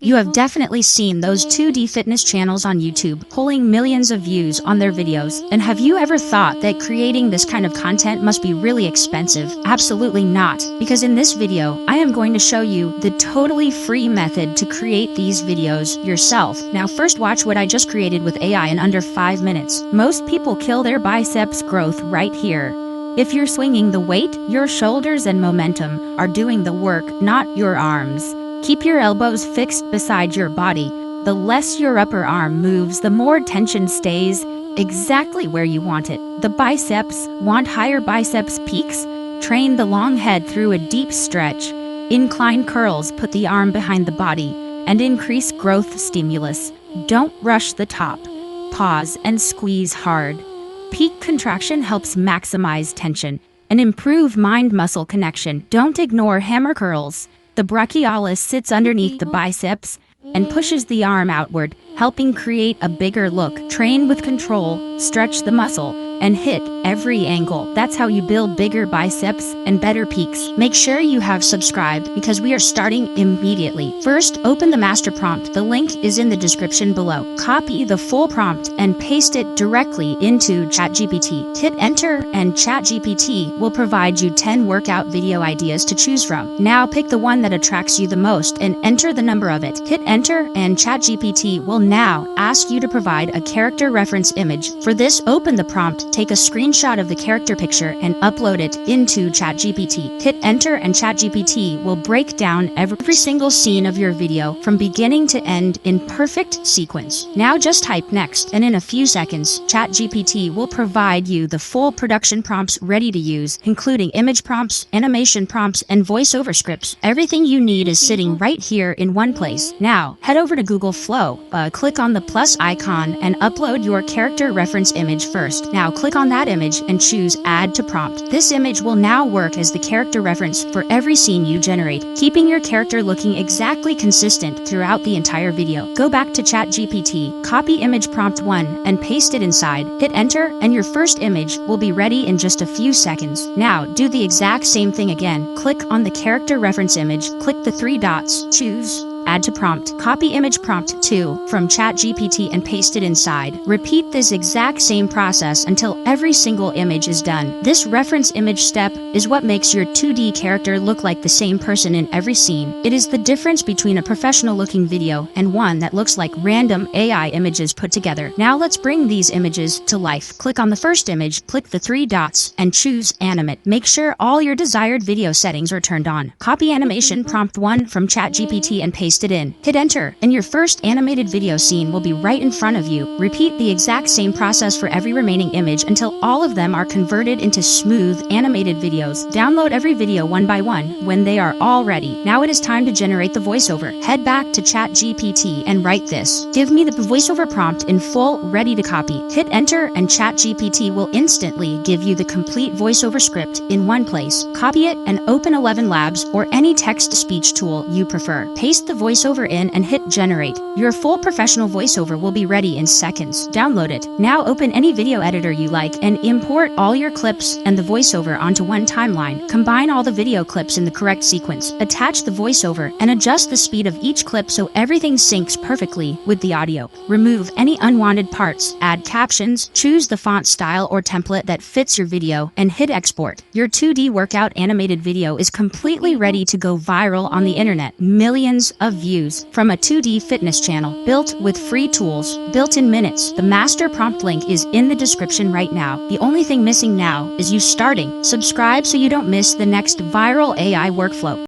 You have definitely seen those 2D fitness channels on YouTube pulling millions of views on their videos. And have you ever thought that creating this kind of content must be really expensive? Absolutely not, because in this video, I am going to show you the totally free method to create these videos yourself. Now first watch what I just created with AI in under 5 minutes. Most people kill their biceps growth right here. If you're swinging the weight, your shoulders and momentum are doing the work, not your arms. Keep your elbows fixed beside your body. The less your upper arm moves, the more tension stays exactly where you want it. The biceps want higher biceps peaks. Train the long head through a deep stretch. Incline curls put the arm behind the body and increase growth stimulus. Don't rush the top. Pause and squeeze hard. Peak contraction helps maximize tension and improve mind-muscle connection. Don't ignore hammer curls. The brachialis sits underneath the biceps and pushes the arm outward, helping create a bigger look. Train with control, stretch the muscle, and hit every angle. That's how you build bigger biceps and better peaks. Make sure you have subscribed because we are starting immediately. First, open the master prompt. The link is in the description below. Copy the full prompt and paste it directly into ChatGPT. Hit enter and ChatGPT will provide you 10 workout video ideas to choose from. Now pick the one that attracts you the most and enter the number of it. Hit enter and ChatGPT will now ask you to provide a character reference image. For this, open the prompt, take a screenshot of the character picture and upload it into ChatGPT. Hit enter and ChatGPT will break down every single scene of your video from beginning to end in perfect sequence. Now just type next, and in a few seconds, ChatGPT will provide you the full production prompts ready to use, including image prompts, animation prompts, and voiceover scripts. Everything you need is sitting right here in one place. Now, head over to Google Flow, click on the plus icon, and upload your character reference image first. Now click on that image and choose Add to Prompt. This image will now work as the character reference for every scene you generate, keeping your character looking exactly consistent throughout the entire video. Go back to ChatGPT, copy image prompt 1, and paste it inside. Hit enter, and your first image will be ready in just a few seconds. Now, do the exact same thing again. Click on the character reference image, click the 3 dots, choose Add to Prompt. Copy image prompt 2 from ChatGPT and paste it inside. Repeat this exact same process until every single image is done. This reference image step is what makes your 2D character look like the same person in every scene. It is the difference between a professional looking video and one that looks like random AI images put together. Now let's bring these images to life. Click on the first image, click the 3 dots, and choose Animate. Make sure all your desired video settings are turned on. Copy animation prompt 1 from ChatGPT and paste it in. Hit enter, and your first animated video scene will be right in front of you. Repeat the exact same process for every remaining image until all of them are converted into smooth, animated videos. Download every video one by one when they are all ready. Now it is time to generate the voiceover. Head back to ChatGPT and write this. Give me the voiceover prompt in full, ready to copy. Hit enter, and ChatGPT will instantly give you the complete voiceover script in one place. Copy it and open 11 Labs or any text-to-speech tool you prefer. Paste the voiceover in and hit generate. Your full professional voiceover will be ready in seconds. Download it. Now open any video editor you like and import all your clips and the voiceover onto one timeline. Combine all the video clips in the correct sequence. Attach the voiceover and adjust the speed of each clip so everything syncs perfectly with the audio. Remove any unwanted parts. Add captions. Choose the font style or template that fits your video and hit export. Your 2D workout animated video is completely ready to go viral on the internet. Millions of views from a 2D fitness channel built with free tools, built in minutes. The master prompt link is in the description right now. The only thing missing now is you starting. Subscribe so you don't miss the next viral AI workflow.